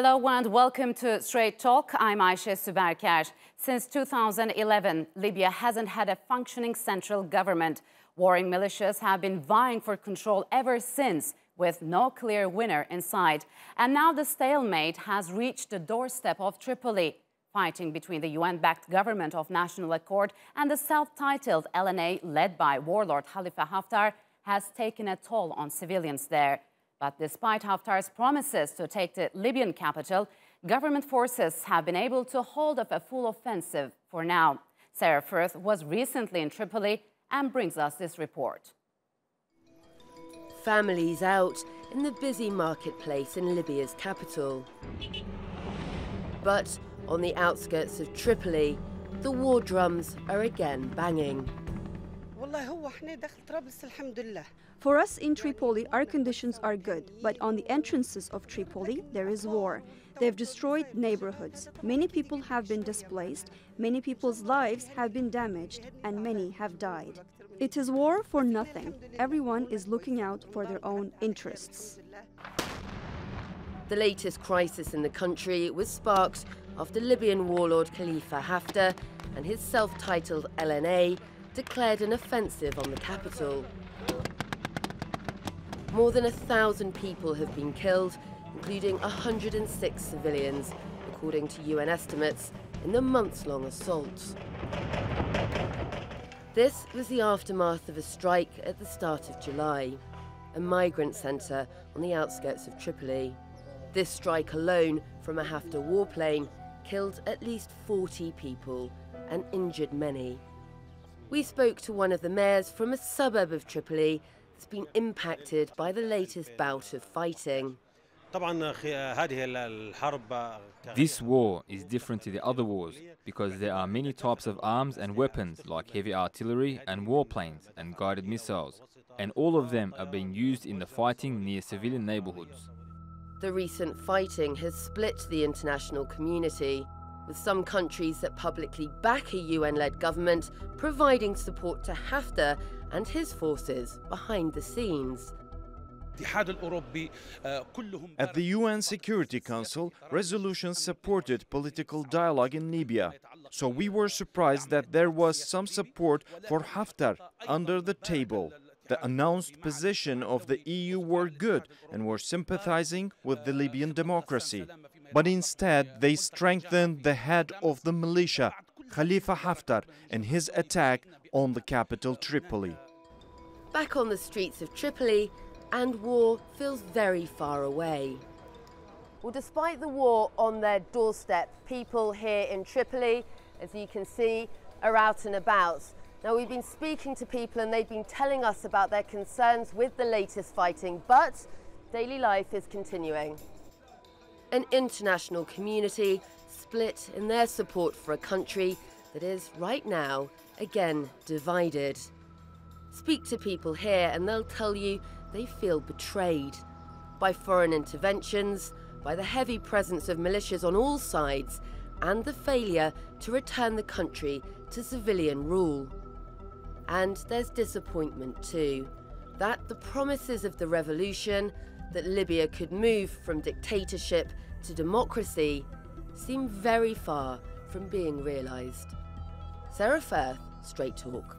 Hello and welcome to Straight Talk. I'm Ayşe Süberker. Since 2011, Libya hasn't had a functioning central government. Warring militias have been vying for control ever since, with no clear winner in sight. And now the stalemate has reached the doorstep of Tripoli. Fighting between the UN-backed government of national accord and the self-titled LNA led by warlord Khalifa Haftar has taken a toll on civilians there. But despite Haftar's promises to take the Libyan capital, government forces have been able to hold up a full offensive for now. Sarah Firth was recently in Tripoli and brings us this report. Families out in the busy marketplace in Libya's capital. But on the outskirts of Tripoli, the war drums are again banging. For us in Tripoli, our conditions are good, but on the entrances of Tripoli, there is war. They've destroyed neighborhoods. Many people have been displaced, many people's lives have been damaged, and many have died. It is war for nothing. Everyone is looking out for their own interests. The latest crisis in the country was sparked after Libyan warlord Khalifa Haftar and his self-titled LNA declared an offensive on the capital. More than 1,000 people have been killed, including 106 civilians, according to UN estimates, in the months-long assault. This was the aftermath of a strike at the start of July, a migrant centre on the outskirts of Tripoli. This strike alone from a Haftar warplane killed at least 40 people and injured many. We spoke to one of the mayors from a suburb of Tripoli that's been impacted by the latest bout of fighting. This war is different to the other wars because there are many types of arms and weapons like heavy artillery and warplanes and guided missiles, and all of them are being used in the fighting near civilian neighborhoods. The recent fighting has split the international community, with some countries that publicly back a UN-led government providing support to Haftar and his forces behind the scenes. At the UN Security Council, resolutions supported political dialogue in Libya. So we were surprised that there was some support for Haftar under the table. The announced position of the EU were good and were sympathizing with the Libyan democracy. But instead, they strengthened the head of the militia, Khalifa Haftar, and his attack on the capital, Tripoli. Back on the streets of Tripoli, and war feels very far away. Well, despite the war on their doorstep, people here in Tripoli, as you can see, are out and about. Now, we've been speaking to people and they've been telling us about their concerns with the latest fighting, but daily life is continuing. An international community split in their support for a country that is, right now, again divided. Speak to people here and they'll tell you they feel betrayed by foreign interventions, by the heavy presence of militias on all sides, and the failure to return the country to civilian rule. And there's disappointment too, that the promises of the revolution, that Libya could move from dictatorship to democracy, seem very far from being realised. Sarah Firth, Straight Talk.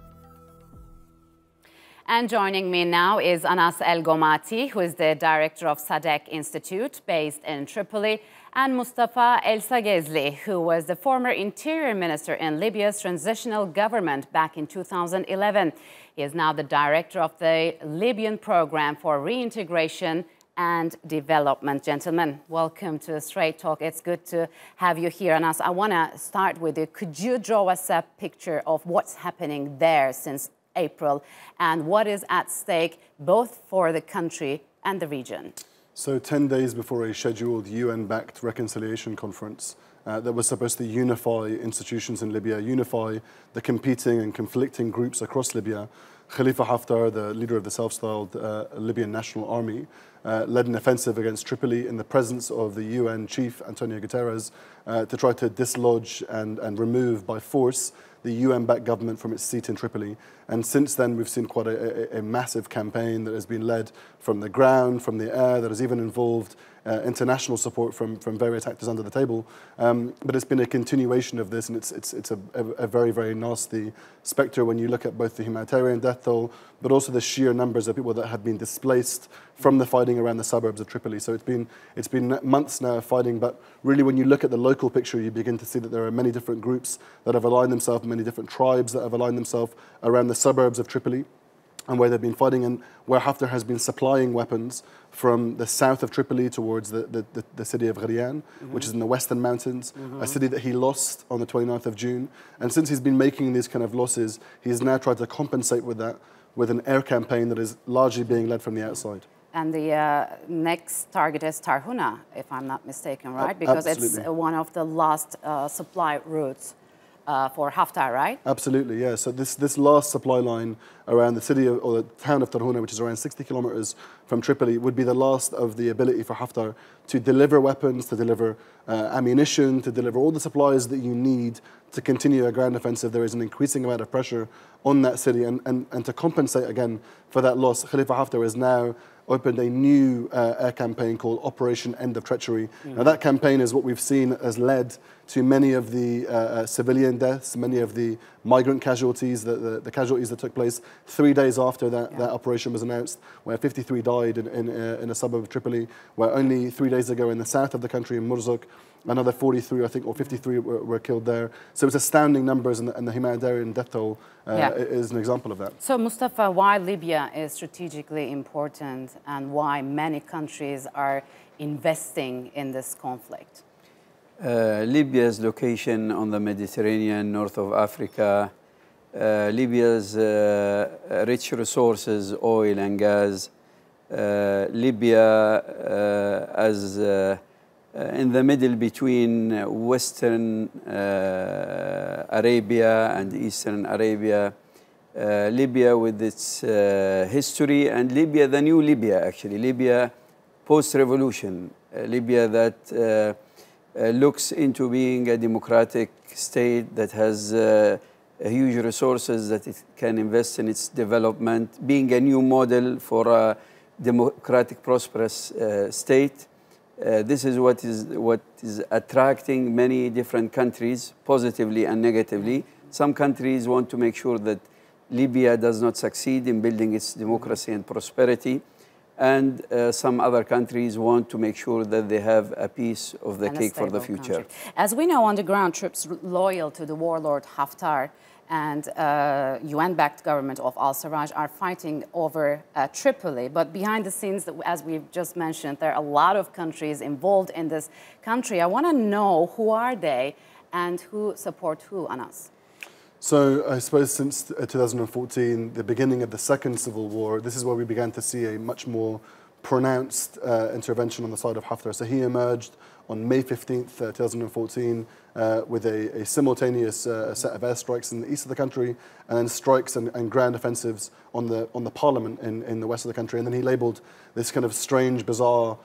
And joining me now is Anas El Gomati, who is the director of Sadek Institute based in Tripoli, and Mustafa El Sagezli, who was the former interior minister in Libya's transitional government back in 2011. He is now the director of the Libyan program for reintegration and development. Gentlemen, welcome to Straight Talk. It's good to have you here. Anas, I want to start with you. Could you draw us a picture of what's happening there since April and what is at stake both for the country and the region? So 10 days before a scheduled UN-backed reconciliation conference that was supposed to unify institutions in Libya, unify the competing and conflicting groups across Libya, Khalifa Haftar, the leader of the self-styled Libyan National Army, led an offensive against Tripoli in the presence of the UN chief, Antonio Guterres, to try to dislodge and remove by force the UN-backed government from its seat in Tripoli. And since then, we've seen quite a massive campaign that has been led from the ground, from the air, that has even involved international support from various actors under the table. But it's been a continuation of this, and it's a very, very nasty spectre when you look at both the humanitarian death toll, but also the sheer numbers of people that have been displaced from the fighting around the suburbs of Tripoli. So it's been months now of fighting, but really when you look at the local picture, you begin to see that there are many different groups that have aligned themselves, many different tribes that have aligned themselves around the suburbs of Tripoli, and where they've been fighting, and where Haftar has been supplying weapons from the south of Tripoli towards the city of Gharian, which is in the western mountains, a city that he lost on the 29th of June. And since he's been making these kind of losses, he's now tried to compensate with that with an air campaign that is largely being led from the outside. And the next target is Tarhuna, if I'm not mistaken, right? Because Absolutely. it's one of the last supply routes for Haftar, right? Absolutely, yeah. So this last supply line around the city or the town of Tarhuna, which is around 60 kilometers from Tripoli, would be the last of the ability for Haftar to deliver weapons, to deliver ammunition, to deliver all the supplies that you need to continue a ground offensive. There is an increasing amount of pressure on that city, and to compensate again for that loss, Khalifa Haftar has now opened a new air campaign called Operation End of Treachery. Now that campaign is what we've seen has led to many of the civilian deaths, many of the migrant casualties, the casualties that took place 3 days after that operation was announced, where 53 died in a suburb of Tripoli, where only 3 days ago in the south of the country, in Murzuk, another 43, I think, or 53 were killed there. So it's astounding numbers, and the humanitarian death toll is an example of that. So, Mustafa, why Libya is strategically important and why many countries are investing in this conflict? Libya's location on the Mediterranean, north of Africa, Libya's rich resources, oil and gas, Libya as in the middle between Western Arabia and Eastern Arabia, Libya with its history, and Libya, the new Libya actually, Libya post-revolution, Libya that looks into being a democratic state that has huge resources that it can invest in its development, being a new model for a democratic, prosperous state. This is what is attracting many different countries, positively and negatively. Some countries want to make sure that Libya does not succeed in building its democracy and prosperity, and some other countries want to make sure that they have a piece of the cake for the future. Country. As we know, on the ground, troops loyal to the warlord Haftar and UN-backed government of al-Sarraj are fighting over Tripoli. But behind the scenes, as we've just mentioned, there are a lot of countries involved in this country. I want to know, who are they and who support who on us? So I suppose since 2014, the beginning of the second civil war, this is where we began to see a much more pronounced intervention on the side of Haftar. So he emerged on May 15th, 2014, with a simultaneous set of airstrikes in the east of the country, and then strikes and ground offensives on the parliament in the west of the country. And then he labelled this kind of strange, bizarre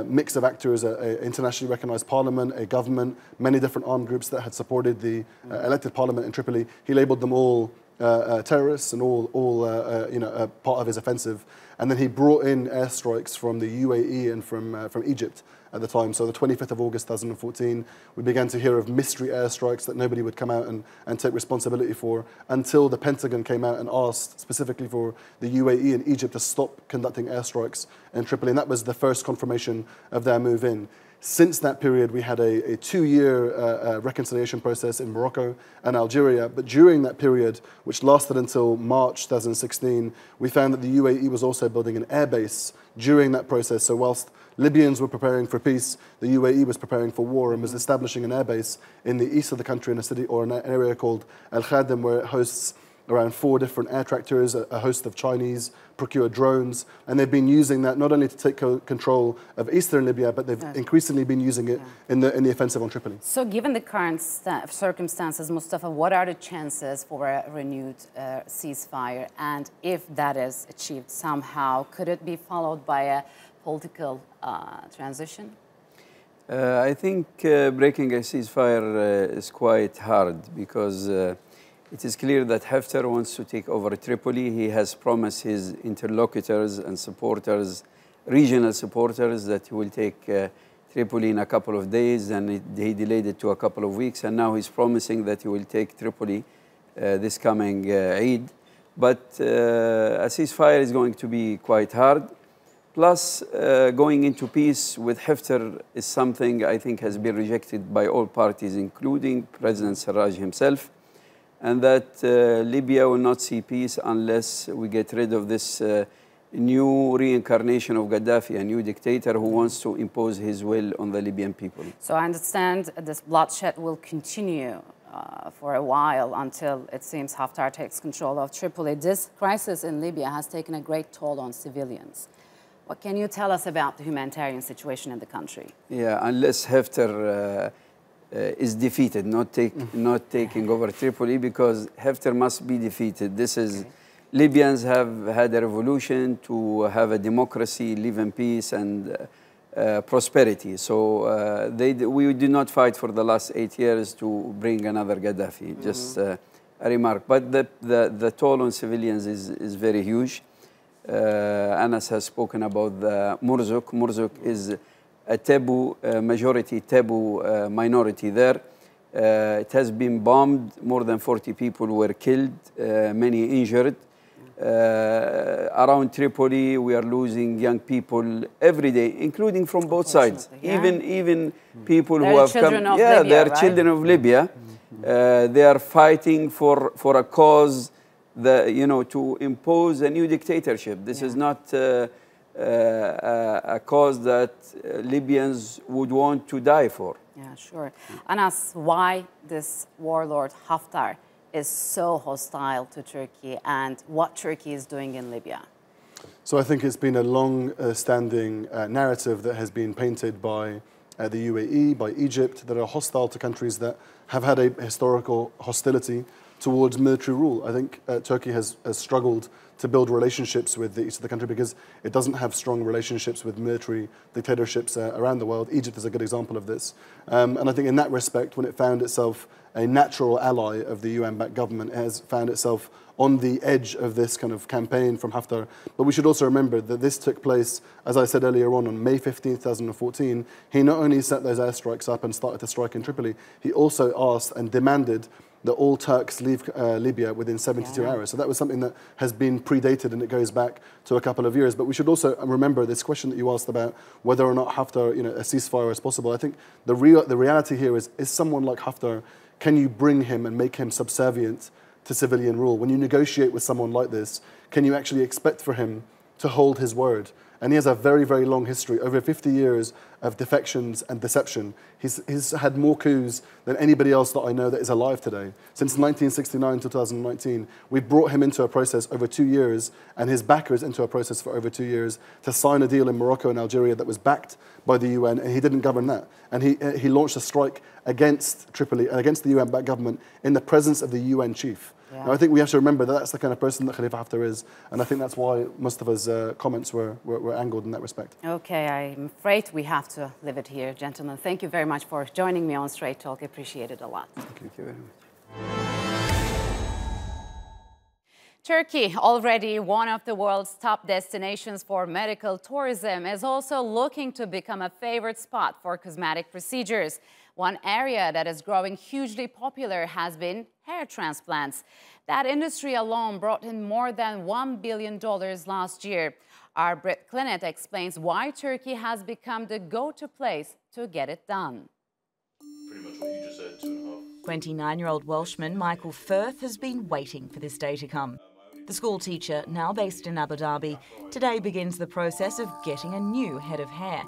mix of actors, an internationally recognized parliament, a government, many different armed groups that had supported the elected parliament in Tripoli. He labeled them all terrorists and all part of his offensive. And then he brought in airstrikes from the UAE and from Egypt at the time. So the 25th of August 2014, we began to hear of mystery airstrikes that nobody would come out and take responsibility for, until the Pentagon came out and asked specifically for the UAE and Egypt to stop conducting airstrikes in Tripoli. And that was the first confirmation of their move in. Since that period, we had a 2-year reconciliation process in Morocco and Algeria. But during that period, which lasted until March 2016, we found that the UAE was also building an airbase during that process. So whilst Libyans were preparing for peace, the UAE was preparing for war and was establishing an airbase in the east of the country in a city or an area called Al Khadim, where it hosts around 4 different air tractors, a host of Chinese procured drones, and they've been using that not only to take control of eastern Libya, but they've increasingly been using it in the offensive on Tripoli. So given the current circumstances, Mustafa, what are the chances for a renewed ceasefire? And if that is achieved somehow, could it be followed by a political transition? I think breaking a ceasefire is quite hard, because It is clear that Haftar wants to take over Tripoli. He has promised his interlocutors and supporters, regional supporters, that he will take Tripoli in a couple of days, and he delayed it to a couple of weeks, and now he's promising that he will take Tripoli this coming Eid. But a ceasefire is going to be quite hard. Plus, going into peace with Haftar is something I think has been rejected by all parties, including President Sarraj himself, and that Libya will not see peace unless we get rid of this new reincarnation of Gaddafi, a new dictator who wants to impose his will on the Libyan people. So I understand this bloodshed will continue for a while until it seems Haftar takes control of Tripoli. This crisis in Libya has taken a great toll on civilians. What can you tell us about the humanitarian situation in the country? Yeah, unless Haftar is defeated, not taking over Tripoli, because Haftar must be defeated. This is, Libyans have had a revolution to have a democracy, live in peace and prosperity. So we did not fight for the last 8 years to bring another Gaddafi, just a remark. But the toll on civilians is very huge. Anas has spoken about the Murzuk. Murzuk is a taboo, majority taboo minority there. It has been bombed. More than 40 people were killed, many injured. Around Tripoli, we are losing young people every day, including from both sides. Yeah. Even people they're who have come. Libya, they're right? children of Libya. They are fighting for a cause, to impose a new dictatorship. This is not a cause that Libyans would want to die for. Yeah, sure. Anas, why this warlord Haftar is so hostile to Turkey and what Turkey is doing in Libya? So I think it's been a long-standing narrative that has been painted by the UAE, by Egypt, that are hostile to countries that have had a historical hostility towards military rule. I think Turkey has struggled to build relationships with the east of the country because it doesn't have strong relationships with military dictatorships around the world. Egypt is a good example of this. And I think in that respect, when it found itself a natural ally of the UN-backed government, it has found itself on the edge of this kind of campaign from Haftar. But we should also remember that this took place, as I said earlier on May 15, 2014. He not only set those airstrikes up and started to strike in Tripoli, he also asked and demanded that all Turks leave Libya within 72 hours. So that was something that has been predated, and it goes back to a couple of years. But we should also remember this question that you asked about whether or not Haftar, a ceasefire is possible. I think the reality here is someone like Haftar, can you bring him and make him subservient to civilian rule? When you negotiate with someone like this, can you actually expect for him to hold his word? And he has a very, very long history, over 50 years of defections and deception. He's had more coups than anybody else that I know that is alive today. Since 1969 to 2019, we brought him into a process over 2 years and his backers into a process for over 2 years to sign a deal in Morocco and Algeria that was backed by the UN, and he didn't govern that. And he launched a strike against Tripoli and against the UN-backed government in the presence of the UN chief. Yeah. Now, I think we have to remember that that's the kind of person that Khalifa Haftar is, and I think that's why Mustafa's comments were angled in that respect. Okay, I'm afraid we have to leave it here, gentlemen. Thank you very much for joining me on Straight Talk. I appreciate it a lot. Thank you very much. Turkey, already one of the world's top destinations for medical tourism, is also looking to become a favorite spot for cosmetic procedures. One area that is growing hugely popular has been hair transplants. That industry alone brought in more than $1 billion last year. Our Brit Clinic explains why Turkey has become the go-to place to get it done. Pretty much what you just said, 2.5. 29-year-old Welshman Michael Firth has been waiting for this day to come. The school teacher, now based in Abu Dhabi, today begins the process of getting a new head of hair.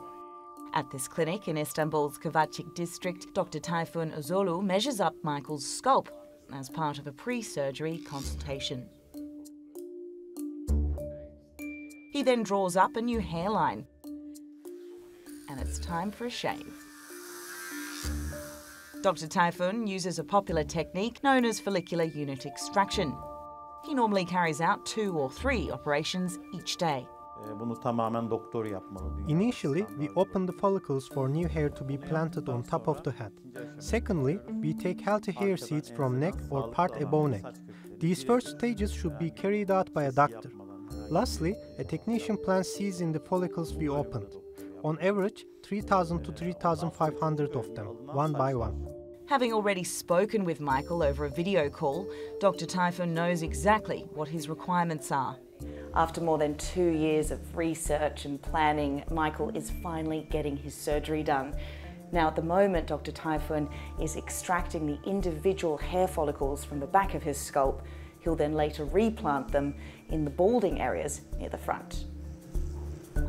At this clinic in Istanbul's Cosmetic district, Dr. Tayfun Özolu measures up Michael's scalp as part of a pre-surgery consultation. He then draws up a new hairline, and it's time for a shave. Dr. Tayfun uses a popular technique known as follicular unit extraction. He normally carries out 2 or 3 operations each day. Initially, we open the follicles for new hair to be planted on top of the head. Secondly, we take healthy hair seeds from neck or part above neck. These first stages should be carried out by a doctor. Lastly, a technician plants seeds in the follicles we opened. On average, 3,000 to 3,500 of them, one by one. Having already spoken with Michael over a video call, Dr. Taifa knows exactly what his requirements are. After more than 2 years of research and planning, Michael is finally getting his surgery done. Now, at the moment, Dr. Taifa is extracting the individual hair follicles from the back of his scalp. He'll then later replant them in the balding areas near the front.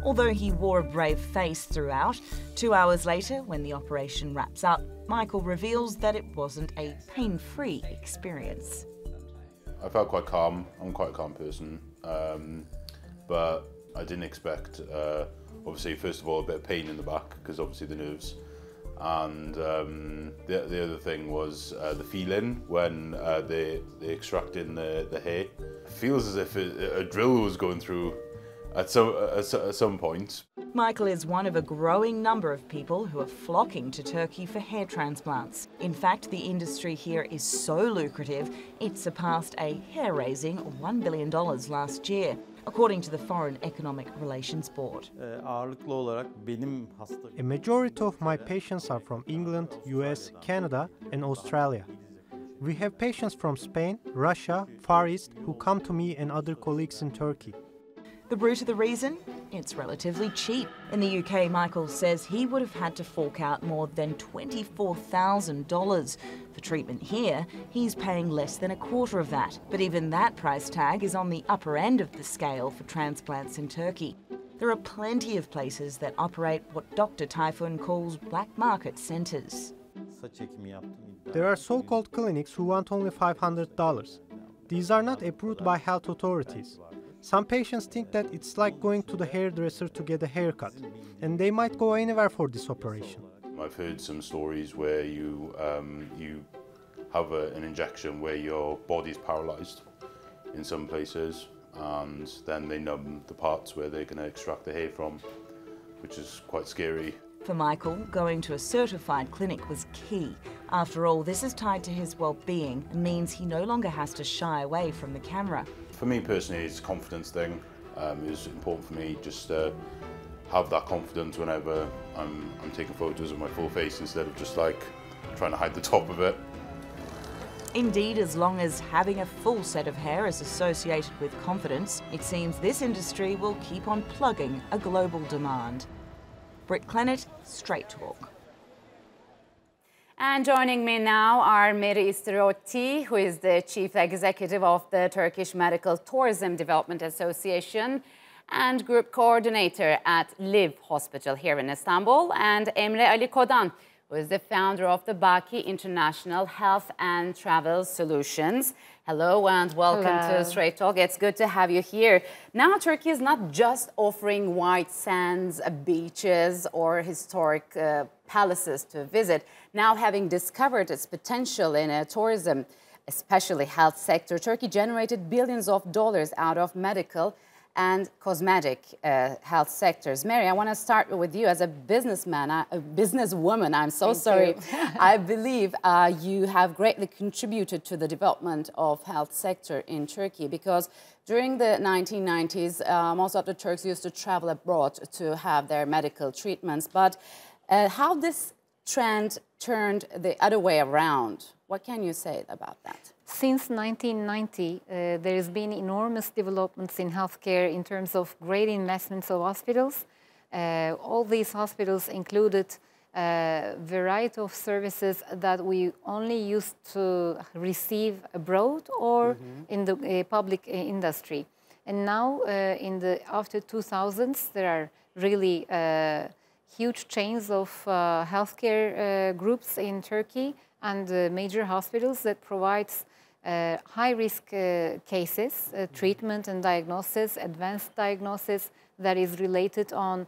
Although he wore a brave face throughout, 2 hours later, when the operation wraps up, Michael reveals that it wasn't a pain-free experience. I felt quite calm. I'm quite a calm person, but I didn't expect, obviously, first of all, a bit of pain in the back, because obviously the nerves. And the other thing was the feeling when they extracted the hair. It feels as if a drill was going through at some point. Michael is one of a growing number of people who are flocking to Turkey for hair transplants. In fact, the industry here is so lucrative, it surpassed a hair-raising $1 billion last year, according to the Foreign Economic Relations Board. A majority of my patients are from England, US, Canada and Australia. We have patients from Spain, Russia, Far East who come to me and other colleagues in Turkey. The root of the reason? It's relatively cheap. In the UK, Michael says he would have had to fork out more than $24,000. For treatment here, he's paying less than a quarter of that. But even that price tag is on the upper end of the scale for transplants in Turkey. There are plenty of places that operate what Dr. Tayfun calls black market centres. There are so-called clinics who want only $500. These are not approved by health authorities. Some patients think that it's like going to the hairdresser to get a haircut, and they might go anywhere for this operation. I've heard some stories where you have an injection where your body's paralysed in some places, and then they numb the parts where they're going to extract the hair from, which is quite scary. For Michael, going to a certified clinic was key. After all, this is tied to his well-being and means he no longer has to shy away from the camera. For me personally, it's a confidence thing. It's important for me just to have that confidence whenever I'm taking photos of my full face instead of just like trying to hide the top of it. Indeed, as long as having a full set of hair is associated with confidence, it seems this industry will keep on plugging a global demand. Britt Clennett, Straight Talk. And joining me now are Meri Istirotti, who is the Chief Executive of the Turkish Medical Tourism Development Association and Group Coordinator at Liv Hospital here in Istanbul, and Emre Ali Kodan, who is the founder of the Baki International Health and Travel Solutions. Hello and welcome to Straight Talk. It's good to have you here. Now, Turkey is not just offering white sands, beaches, or historic palaces to visit. Now, having discovered its potential in tourism, especially health sector, Turkey generated billions of dollars out of medical and cosmetic health sectors. Mary, I want to start with you as a businessman, a businesswoman. I'm so sorry. I believe you have greatly contributed to the development of health sector in Turkey, because during the 1990s, most of the Turks used to travel abroad to have their medical treatments. But how this trend turned the other way around? What can you say about that? Since 1990, there has been enormous developments in healthcare in terms of great investments of hospitals. All these hospitals included a variety of services that we only used to receive abroad or in the public industry. And now, after 2000s, there are really huge chains of healthcare groups in Turkey and major hospitals that provides high-risk cases, treatment and diagnosis, advanced diagnosis that is related on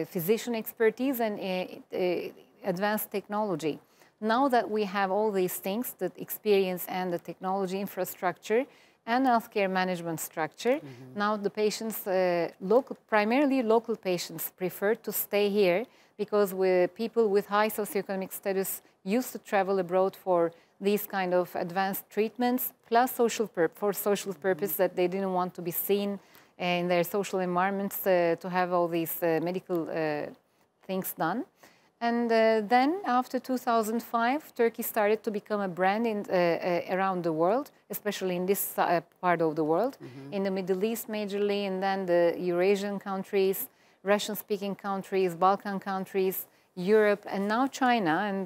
physician expertise and advanced technology. Now that we have all these things, the experience and the technology infrastructure, and healthcare management structure. Now the patients, primarily local patients, prefer to stay here because people with high socioeconomic status used to travel abroad for these kind of advanced treatments, plus for social purpose that they didn't want to be seen in their social environments to have all these medical things done. And then after 2005, Turkey started to become a brand around the world, especially in this part of the world, in the Middle East majorly, and then the Eurasian countries, Russian-speaking countries, Balkan countries, Europe, and now China, and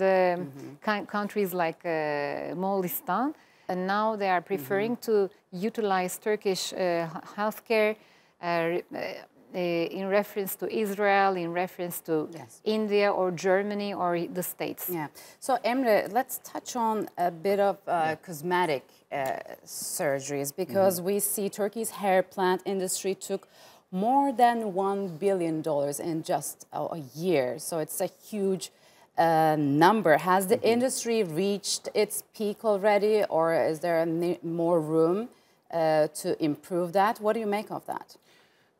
countries like Moldistan. And now they are preferring to utilize Turkish healthcare in reference to Israel, in reference to India or Germany or the States. Yeah. So Emre, let's touch on a bit of cosmetic surgeries, because we see Turkey's hair plant industry took more than $1 billion in just a year. So it's a huge number. Has the industry reached its peak already, or is there more room to improve that? What do you make of that?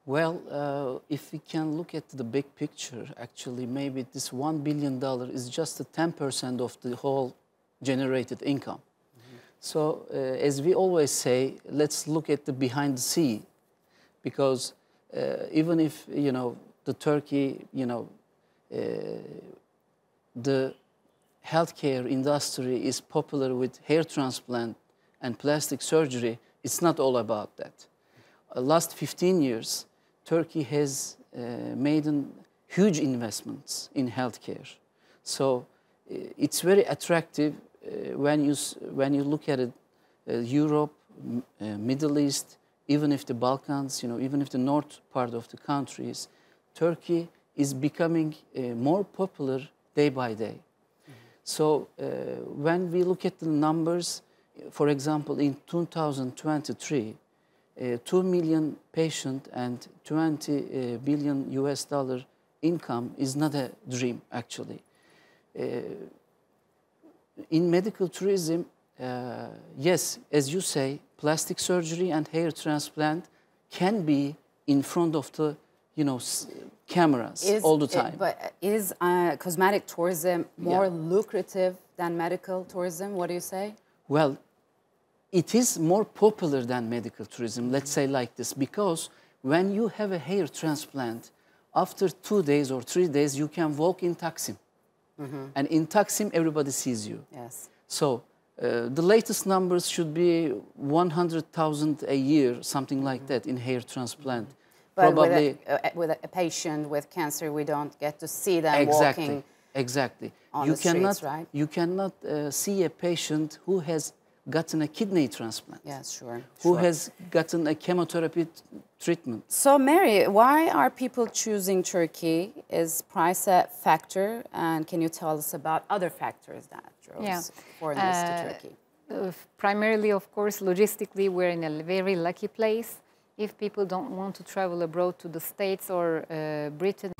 Well, if we can look at the big picture, actually, maybe this $1 billion is just 10% of the whole generated income. So, as we always say, let's look at the behind the scene, because even if, you know, the Turkey, you know, the healthcare industry is popular with hair transplant and plastic surgery, it's not all about that. Last 15 years, Turkey has made huge investments in healthcare. So it's very attractive when you look at it, Europe, Middle East, even if the Balkans, you know, even if the north part of the countries, Turkey is becoming more popular day by day. So when we look at the numbers, for example, in 2023, 2 million patients and $20 billion US income is not a dream, actually. In medical tourism, yes, as you say, plastic surgery and hair transplant can be in front of the, you know, cameras all the time. But is cosmetic tourism more lucrative than medical tourism? What do you say? Well, it is more popular than medical tourism, let's say like this, because when you have a hair transplant, after 2 days or 3 days, you can walk in Taksim. And in Taksim, everybody sees you. Yes. So the latest numbers should be 100,000 a year, something like that, in hair transplant. But probably with a patient with cancer, we don't get to see them walking on the streets, right? You cannot see a patient who has gotten a kidney transplant. Yes, sure. Who has gotten a chemotherapy treatment. So, Mary, why are people choosing Turkey? Is price a factor? And can you tell us about other factors that drove foreigners to Turkey? Primarily, of course, logistically, we're in a very lucky place. If people don't want to travel abroad to the States or Britain,